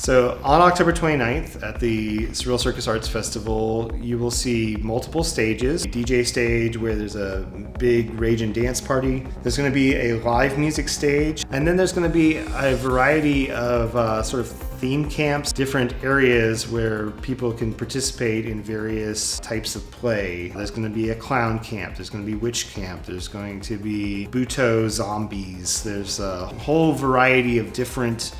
So on October 29th at the Surreal Circus Arts Festival, you will see multiple stages. A DJ stage where there's a big rage and dance party. There's going to be a live music stage. And then there's going to be a variety of sort of theme camps, different areas where people can participate in various types of play. There's going to be a clown camp. There's going to be witch camp. There's going to be Buto zombies. There's a whole variety of different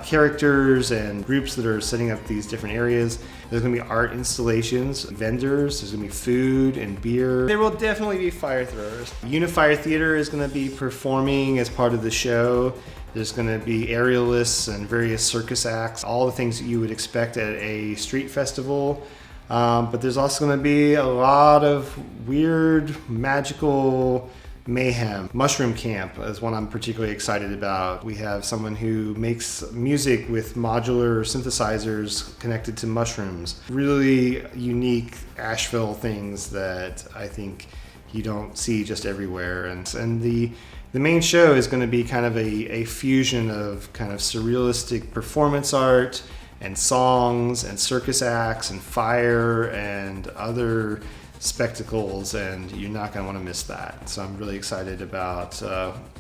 characters and groups that are setting up these different areas. There's going to be art installations, vendors, there's going to be food and beer. There will definitely be fire throwers. Unifier Theater is going to be performing as part of the show. There's going to be aerialists and various circus acts, all the things that you would expect at a street festival. But there's also going to be a lot of weird, magical mayhem. Mushroom Camp is one I'm particularly excited about. We have someone who makes music with modular synthesizers connected to mushrooms. Really unique Asheville things that I think you don't see just everywhere. And the main show is going to be kind of a fusion of kind of surrealistic performance art and songs and circus acts and fire and other spectacles, and you're not going to want to miss that. So I'm really excited about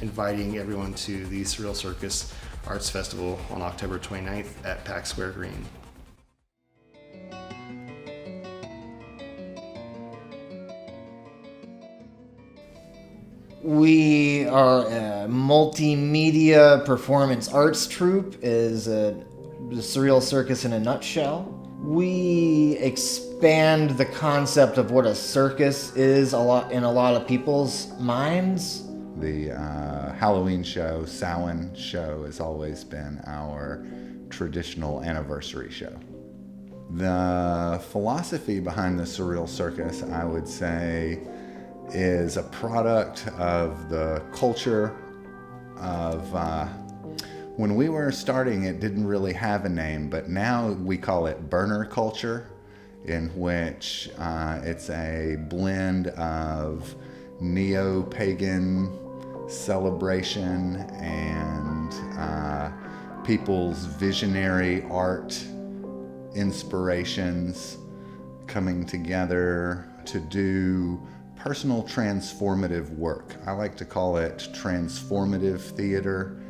inviting everyone to the Surreal Circus Arts Festival on October 29th at Pack Square Green. We are a multimedia performance arts troupe, is the Surreal Circus in a nutshell. We expand the concept of what a circus is in a lot of people's minds. The Halloween show, Samhain show, has always been our traditional anniversary show. The philosophy behind the Surreal Circus, I would say, is a product of the culture of when we were starting, it didn't really have a name, but now we call it burner culture, in which it's a blend of neo-pagan celebration and people's visionary art inspirations coming together to do personal transformative work. I like to call it transformative theater.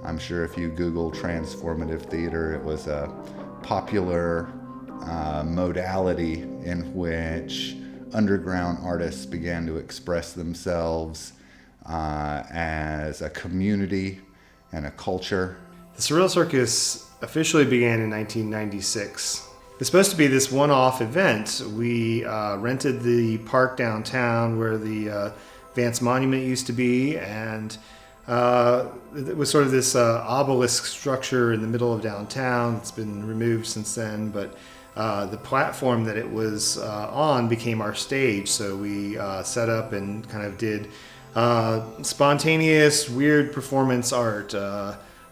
I'm sure if you Google transformative theater, it was a popular modality in which underground artists began to express themselves as a community and a culture. The Surreal Circus officially began in 1996. It's supposed to be this one-off event. We rented the park downtown where the Vance Monument used to be, and it was sort of this obelisk structure in the middle of downtown. It's been removed since then, but the platform that it was on became our stage. So we set up and kind of did spontaneous, weird performance art.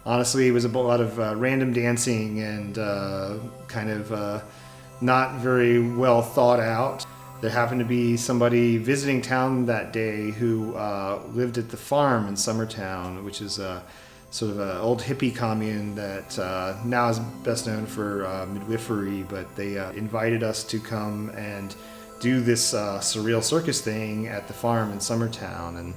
Honestly, it was a lot of random dancing and kind of not very well thought out. There happened to be somebody visiting town that day who lived at the farm in Summertown, which is sort of an old hippie commune that now is best known for midwifery, but they invited us to come and do this Surreal Circus thing at the farm in Summertown. And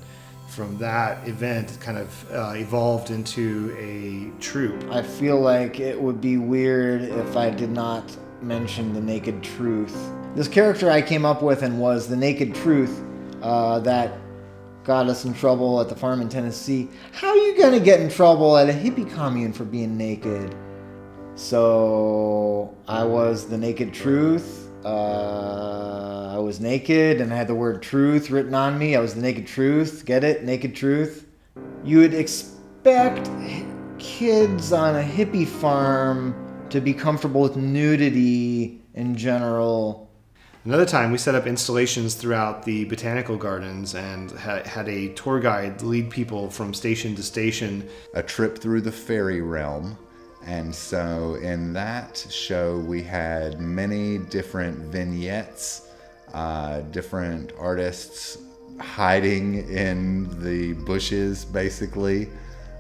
from that event, it kind of evolved into a troupe. I feel like it would be weird if I did not mention the Naked Truth. This character I came up with and was the Naked Truth that got us in trouble at the farm in Tennessee. How are you going to get in trouble at a hippie commune for being naked? So I was the Naked Truth. I was naked and I had the word truth written on me. I was the Naked Truth. Get it? Naked Truth. You would expect kids on a hippie farm to be comfortable with nudity in general. Another time, we set up installations throughout the botanical gardens and had a tour guide lead people from station to station. A trip through the fairy realm. And so in that show, we had many different vignettes, different artists hiding in the bushes, basically.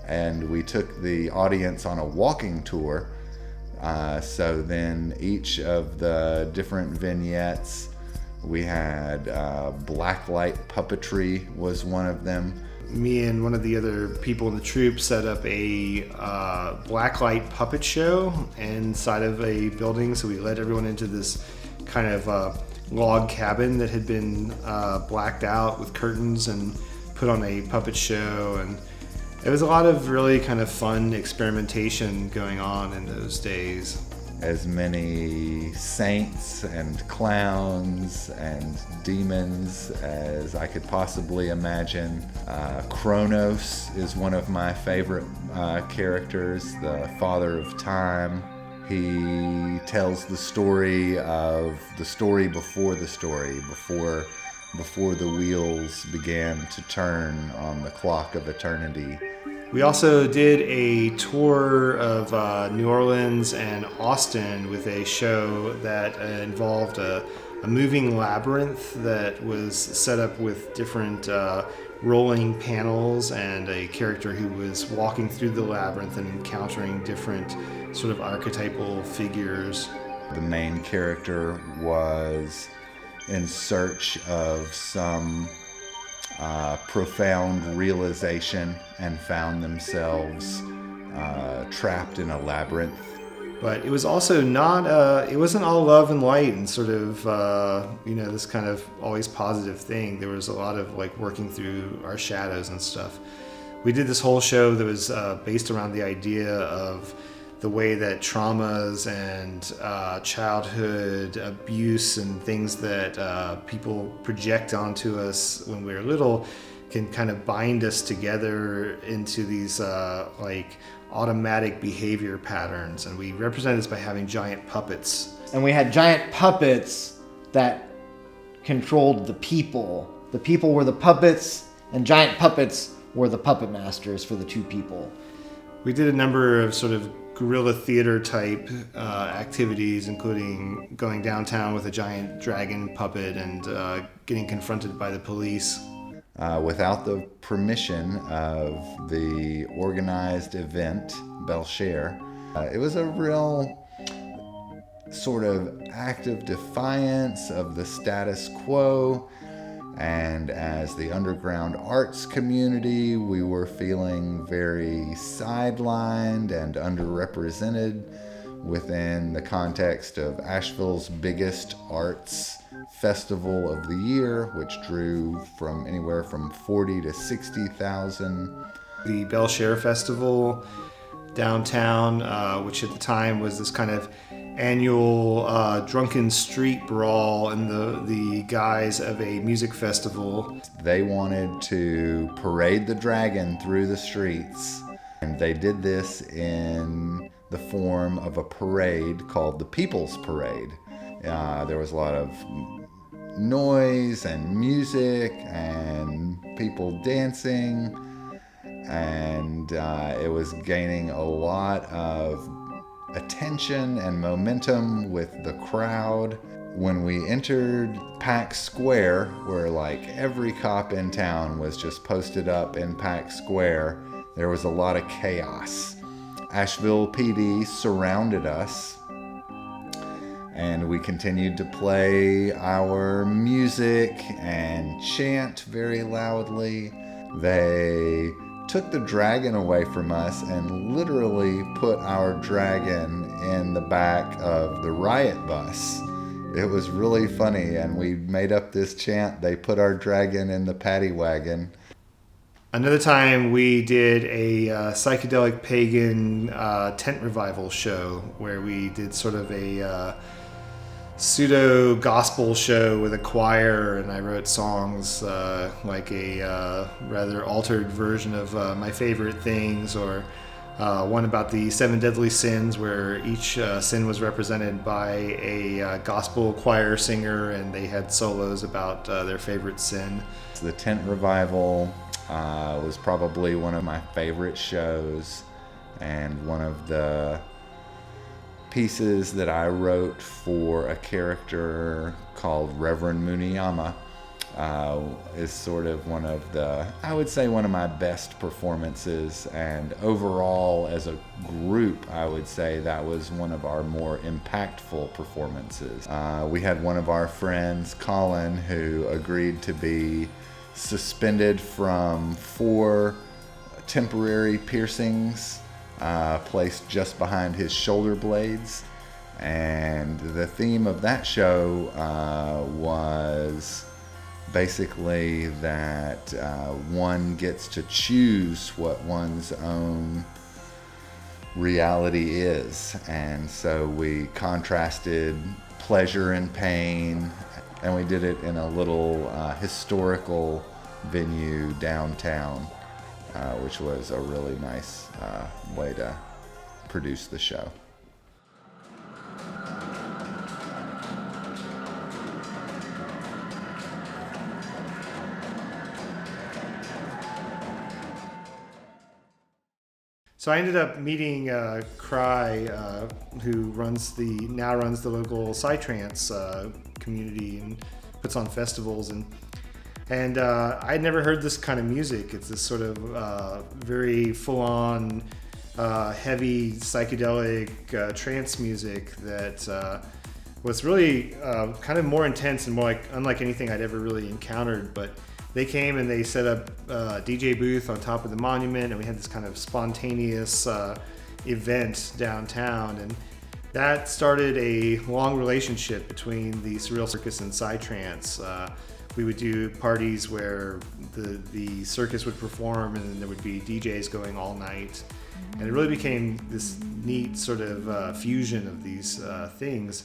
And we took the audience on a walking tour So then each of the different vignettes, we had blacklight puppetry was one of them. Me and one of the other people in the troupe set up a blacklight puppet show inside of a building. So we led everyone into this kind of log cabin that had been blacked out with curtains and put on a puppet show. And it was a lot of really kind of fun experimentation going on in those days. As many saints and clowns and demons as I could possibly imagine. Kronos is one of my favorite characters, the father of time. He tells the story of the story before the story, before the wheels began to turn on the clock of eternity. We also did a tour of New Orleans and Austin with a show that involved a moving labyrinth that was set up with different rolling panels and a character who was walking through the labyrinth and encountering different sort of archetypal figures. The main character was in search of some profound realization and found themselves trapped in a labyrinth. But it was also not, it wasn't all love and light and sort of, this kind of always positive thing. There was a lot of like working through our shadows and stuff. We did this whole show that was based around the idea of the way that traumas and childhood abuse and things that people project onto us when we were little can kind of bind us together into these automatic behavior patterns. And we represent this by having giant puppets. And we had giant puppets that controlled the people. The people were the puppets, and giant puppets were the puppet masters for the two people. We did a number of sort of guerrilla theater type activities, including going downtown with a giant dragon puppet and getting confronted by the police. Without the permission of the organized event, Belcher, it was a real sort of act of defiance of the status quo. And as the underground arts community, we were feeling very sidelined and underrepresented within the context of Asheville's biggest arts festival of the year, which drew from anywhere from 40 to 60,000. The Belcher Festival downtown, which at the time was this kind of annual drunken street brawl in the guise of a music festival. They wanted to parade the dragon through the streets, and they did this in the form of a parade called the People's Parade. There was a lot of noise and music and people dancing, and it was gaining a lot of attention and momentum with the crowd. When we entered Pack Square, where like every cop in town was just posted up in Pack Square, there was a lot of chaos. Asheville PD surrounded us, and we continued to play our music and chant very loudly. They took the dragon away from us and literally put our dragon in the back of the riot bus. It was really funny, and we made up this chant, "They put our dragon in the paddy wagon." Another time we did a psychedelic pagan tent revival show where we did sort of a pseudo gospel show with a choir, and I wrote songs like a rather altered version of My Favorite Things, or one about the 7 deadly sins, where each sin was represented by a gospel choir singer, and they had solos about their favorite sin. The tent revival was probably one of my favorite shows, and one of the pieces that I wrote for a character called Reverend Muniyama is sort of one of my best performances, and overall as a group I would say that was one of our more impactful performances. We had one of our friends, Colin, who agreed to be suspended from 4 temporary piercings placed just behind his shoulder blades, and the theme of that show was basically that one gets to choose what one's own reality is. And so we contrasted pleasure and pain, and we did it in a little historical venue downtown, which was a really nice way to produce the show. So I ended up meeting Cry, who runs the local Trance community and puts on festivals, and I'd never heard this kind of music. It's this sort of very full-on, heavy psychedelic trance music that was really kind of more intense and more unlike anything I'd ever really encountered. But they came and they set up a DJ booth on top of the monument, and we had this kind of spontaneous event downtown, and that started a long relationship between the Surreal Circus and Trance. We would do parties where the circus would perform, and then there would be DJs going all night, and it really became this neat sort of fusion of these things.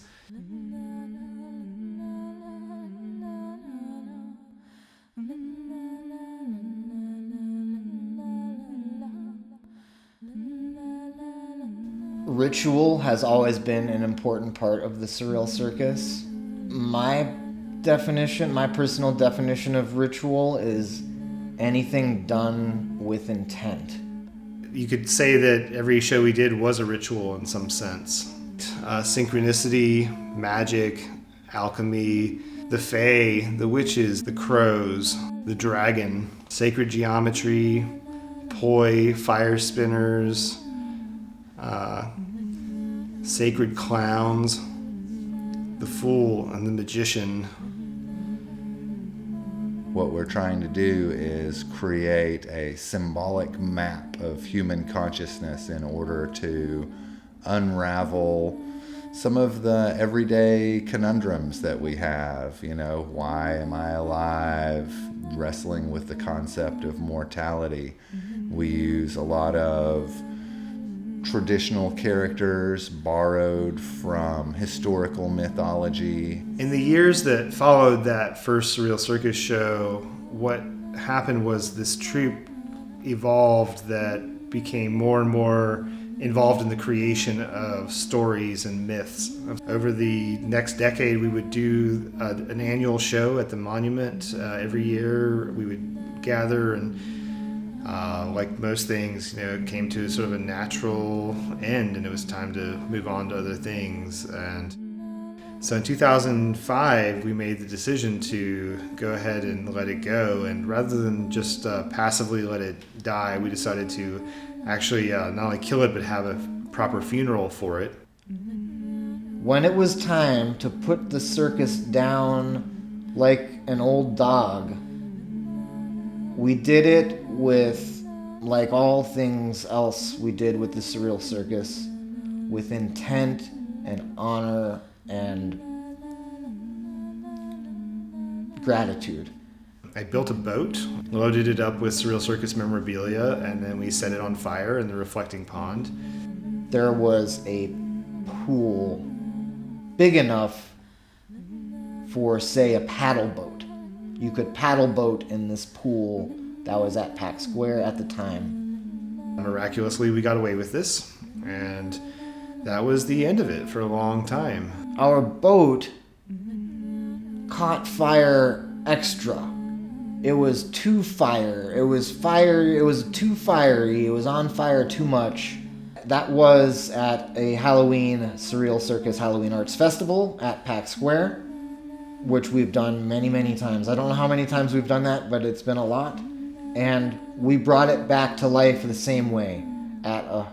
Ritual has always been an important part of the Surreal Circus. My personal definition of ritual is anything done with intent. You could say that every show we did was a ritual in some sense. Synchronicity, magic, alchemy, the fae, the witches, the crows, the dragon, sacred geometry, poi, fire spinners, sacred clowns, the fool, and the magician. What we're trying to do is create a symbolic map of human consciousness in order to unravel some of the everyday conundrums that we have. You know, why am I alive? Wrestling with the concept of mortality. We use a lot of traditional characters borrowed from historical mythology. In the years that followed that first Surreal Circus show, what happened was this troupe evolved that became more and more involved in the creation of stories and myths. Over the next decade, we would do an annual show at the monument every year. We would gather, and like most things, it came to sort of a natural end, and it was time to move on to other things. And so in 2005, we made the decision to go ahead and let it go. And rather than just passively let it die, we decided to actually not only kill it, but have a proper funeral for it. When it was time to put the circus down like an old dog, we did it with, like all things else we did with the Surreal Circus, with intent and honor and gratitude. I built a boat, loaded it up with Surreal Circus memorabilia, and then we set it on fire in the reflecting pond. There was a pool big enough for, say, a paddle boat. You could paddle boat in this pool that was at Pack Square at the time. Miraculously, we got away with this, and that was the end of it for a long time. Our boat caught fire extra. It was too fire. It was too fiery. It was on fire too much. That was at a Surreal Circus Halloween Arts Festival at Pack Square. which we've done many, many times. I don't know how many times we've done that, but it's been a lot. And we brought it back to life the same way at a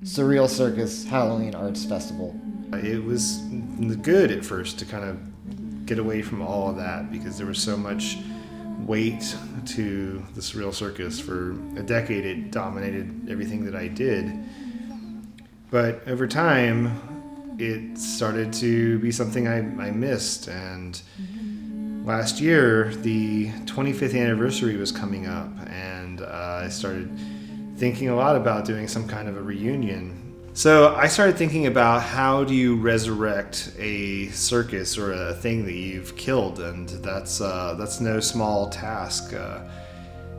Surreal Circus Halloween Arts Festival. It was good at first to kind of get away from all of that, because there was so much weight to the Surreal Circus. For a decade it dominated everything that I did, but over time it started to be something I missed. And last year the 25th anniversary was coming up, and I started thinking a lot about doing some kind of a reunion. So I started thinking about, how do you resurrect a circus or a thing that you've killed? And that's no small task.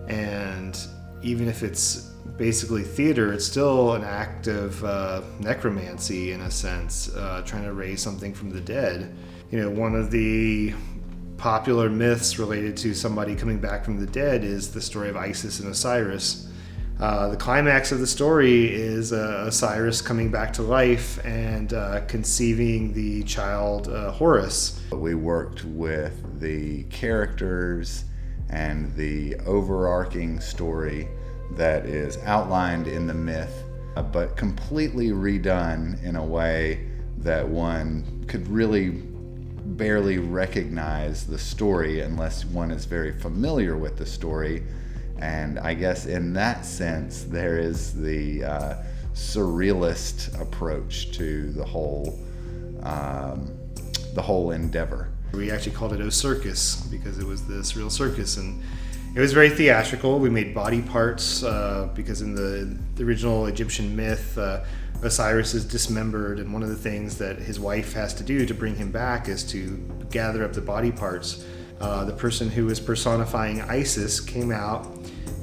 And even if it's basically theater, it's still an act of necromancy in a sense, trying to raise something from the dead. You know, one of the popular myths related to somebody coming back from the dead is the story of Isis and Osiris. The climax of the story is Osiris coming back to life and conceiving the child Horus. We worked with the characters and the overarching story that is outlined in the myth, but completely redone in a way that one could really barely recognize the story unless one is very familiar with the story. And I guess in that sense, there is the surrealist approach to the whole endeavor. We actually called it O Circus because it was the Surreal Circus, and it was very theatrical. We made body parts because in the original Egyptian myth, Osiris is dismembered, and one of the things that his wife has to do to bring him back is to gather up the body parts. The person who was personifying Isis came out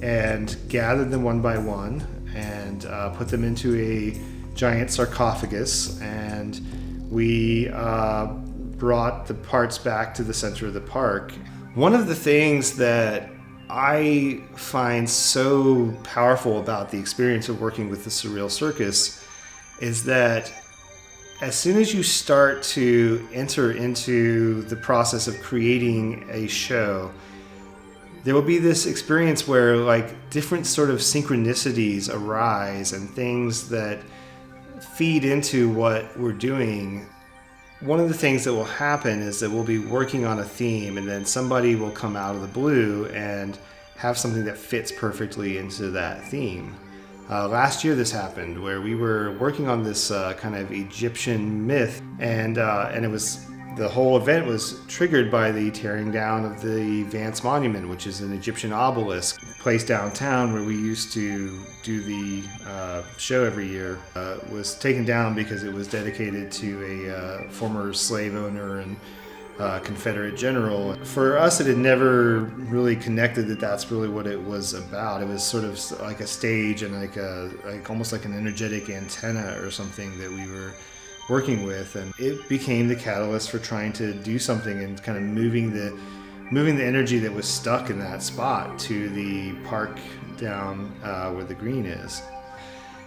and gathered them one by one and put them into a giant sarcophagus, and we brought the parts back to the center of the park. One of the things that I find so powerful about the experience of working with the Surreal Circus is that as soon as you start to enter into the process of creating a show, there will be this experience where like different sort of synchronicities arise and things that feed into what we're doing. One of the things that will happen is that we'll be working on a theme, and then somebody will come out of the blue and have something that fits perfectly into that theme. Last year this happened, where we were working on this kind of Egyptian myth, and it was, the whole event was triggered by the tearing down of the Vance Monument, which is an Egyptian obelisk placed downtown where we used to do the show every year. Was taken down because it was dedicated to a former slave owner and Confederate general. For us, it had never really connected that that's really what it was about. It was sort of like a stage and like almost like an energetic antenna or something that we were working with, and it became the catalyst for trying to do something and kind of moving the energy that was stuck in that spot to the park down where the green is.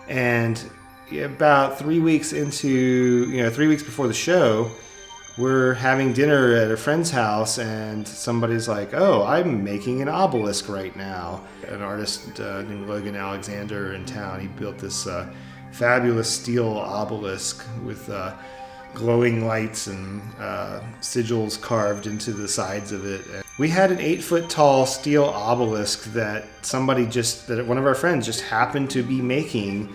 And about 3 weeks into, 3 weeks before the show, we're having dinner at a friend's house, and somebody's like, "Oh, I'm making an obelisk right now." An artist named Logan Alexander in town, he built this fabulous steel obelisk with glowing lights and sigils carved into the sides of it. And we had an 8-foot tall steel obelisk that one of our friends just happened to be making,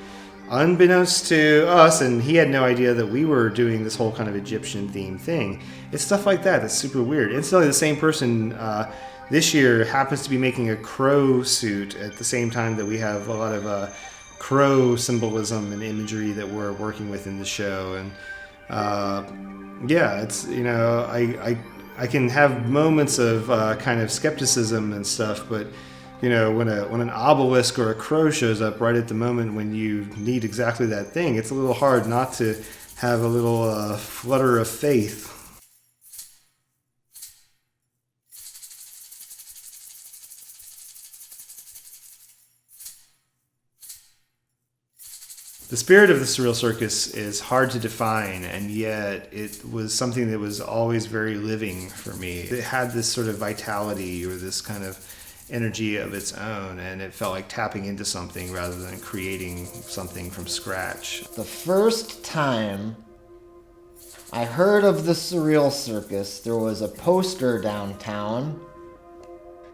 unbeknownst to us, and he had no idea that we were doing this whole kind of Egyptian themed thing. It's stuff like that that's super weird. Incidentally, the same person this year happens to be making a crow suit at the same time that we have a lot of crow symbolism and imagery that we're working with in the show. And it's, I can have moments of kind of skepticism and stuff, but when an obelisk or a crow shows up right at the moment when you need exactly that thing, it's a little hard not to have a little flutter of faith. The The spirit of the Surreal Circus is hard to define, and yet it was something that was always very living for me. It had this sort of vitality or this kind of energy of its own, and it felt like tapping into something rather than creating something from scratch. The first time I heard of the Surreal Circus, there was a poster downtown.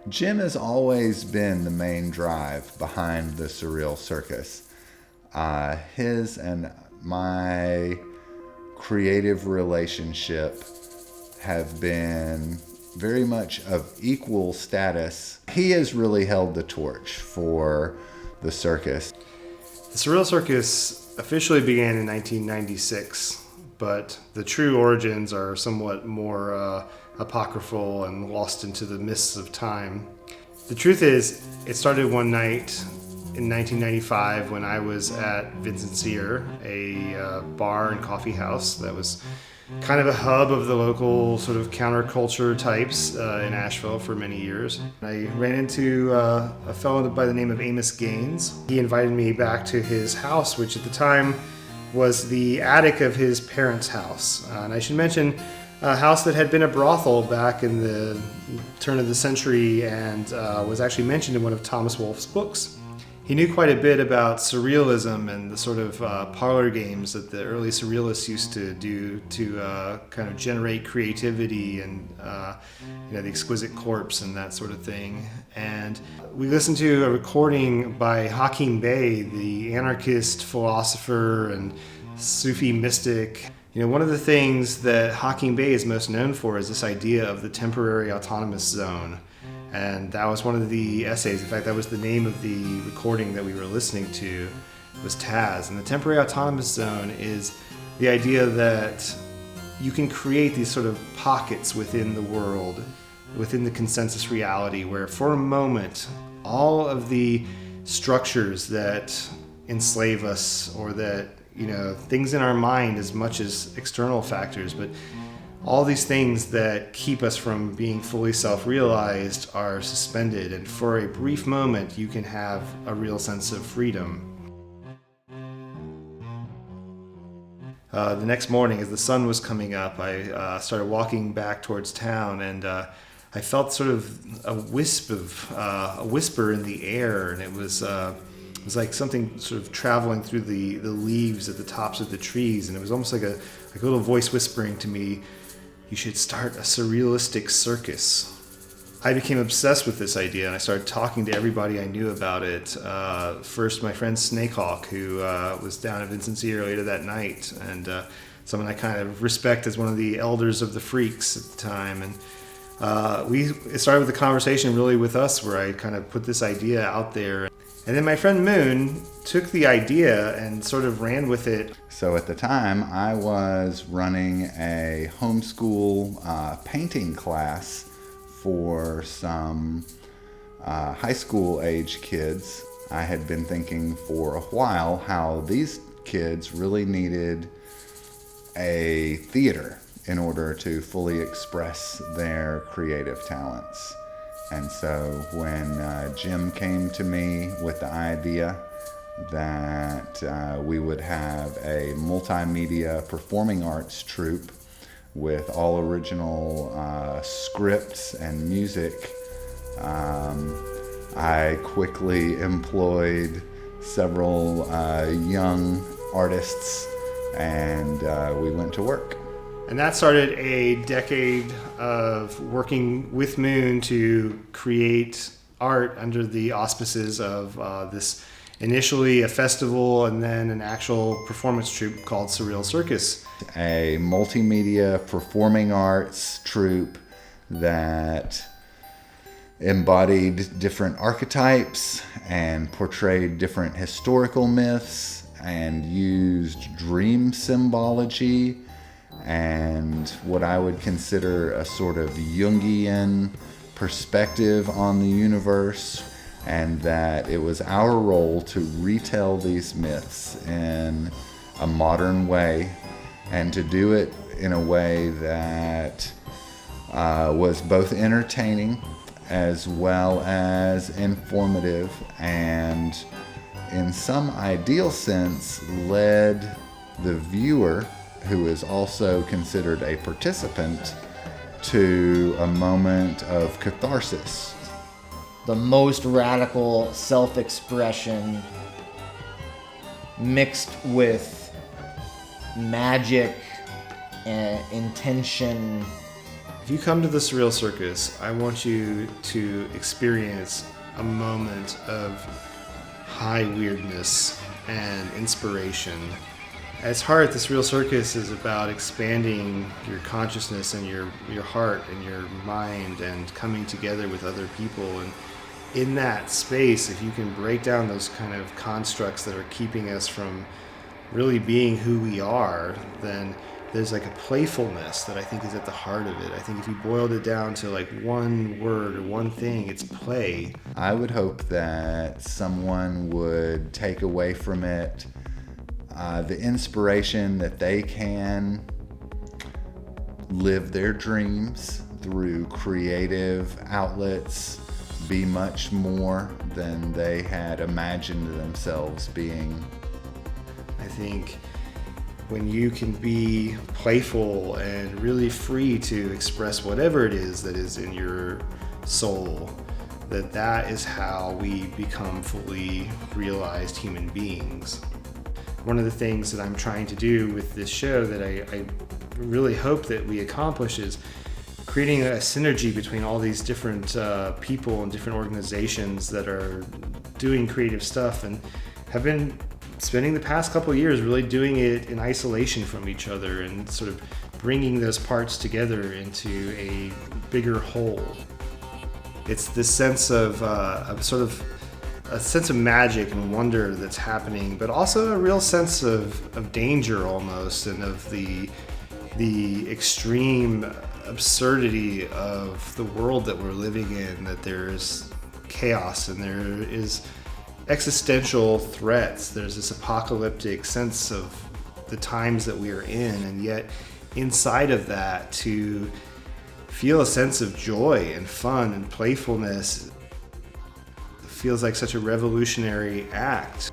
Jim has always been the main drive behind the Surreal Circus. His and my creative relationship have been very much of equal status. He has really held the torch for the circus. The Surreal Circus officially began in 1996, but the true origins are somewhat more apocryphal and lost into the mists of time. The truth is, it started one night in 1995 when I was at Vincent's Ear, a bar and coffee house that was kind of a hub of the local sort of counterculture types in Asheville for many years. I ran into a fellow by the name of Amos Gaines. He invited me back to his house, which at the time was the attic of his parents' house. And I should mention a house that had been a brothel back in the turn of the century and was actually mentioned in one of Thomas Wolfe's books. He knew quite a bit about surrealism and the sort of parlor games that the early surrealists used to do to kind of generate creativity and the exquisite corpse and that sort of thing. And we listened to a recording by Hakim Bey, the anarchist philosopher and Sufi mystic. One of the things that Hakim Bey is most known for is this idea of the temporary autonomous zone. And that was one of the essays. In fact, that was the name of the recording that we were listening to, was Taz. And the temporary autonomous zone is the idea that you can create these sort of pockets within the world, within the consensus reality, where for a moment, all of the structures that enslave us or that, things in our mind as much as external factors, but all these things that keep us from being fully self-realized are suspended, and for a brief moment you can have a real sense of freedom. The next morning, as the sun was coming up, I started walking back towards town, and I felt sort of a whisper in the air, and it was like something sort of traveling through the leaves at the tops of the trees, and it was almost like a little voice whispering to me, "You should start a surrealistic circus." I became obsessed with this idea, and I started talking to everybody I knew about it. First, my friend Snakehawk, who was down at Vincent's Ear later that night, and someone I kind of respect as one of the elders of the Freaks at the time. And it started with a conversation really with us, where I kind of put this idea out there. And then my friend Moon took the idea and sort of ran with it. So at the time, I was running a homeschool painting class for some high school age kids. I had been thinking for a while how these kids really needed a theater in order to fully express their creative talents. And so when Jim came to me with the idea that we would have a multimedia performing arts troupe with all original scripts and music, I quickly employed several young artists, and we went to work. And that started a decade of working with Moon to create art under the auspices of this initially a festival and then an actual performance troupe called Surreal Circus. A multimedia performing arts troupe that embodied different archetypes and portrayed different historical myths and used dream symbology and what I would consider a sort of Jungian perspective on the universe, and that it was our role to retell these myths in a modern way and to do it in a way that was both entertaining as well as informative and in some ideal sense, led the viewer, who is also considered a participant, to a moment of catharsis. The most radical self-expression mixed with magic and intention. If you come to the Surreal Circus, I want you to experience a moment of high weirdness and inspiration. At its heart, the Surreal Circus is about expanding your consciousness and your heart and your mind and coming together with other people. And in that space, if you can break down those kind of constructs that are keeping us from really being who we are, then there's like a playfulness that I think is at the heart of it. I think if you boiled it down to like one word or one thing, it's play. I would hope that someone would take away from it the inspiration that they can live their dreams through creative outlets, be much more than they had imagined themselves being. I think when you can be playful and really free to express whatever it is that is in your soul, that is how we become fully realized human beings. One of the things that I'm trying to do with this show that I really hope that we accomplish is creating a synergy between all these different people and different organizations that are doing creative stuff and have been spending the past couple of years really doing it in isolation from each other and sort of bringing those parts together into a bigger whole. It's this sense of a sense of magic and wonder that's happening, but also a real sense of danger almost, and of the extreme absurdity of the world that we're living in, that there's chaos and there is existential threats. There's this apocalyptic sense of the times that we are in, and yet inside of that to feel a sense of joy and fun and playfulness feels like such a revolutionary act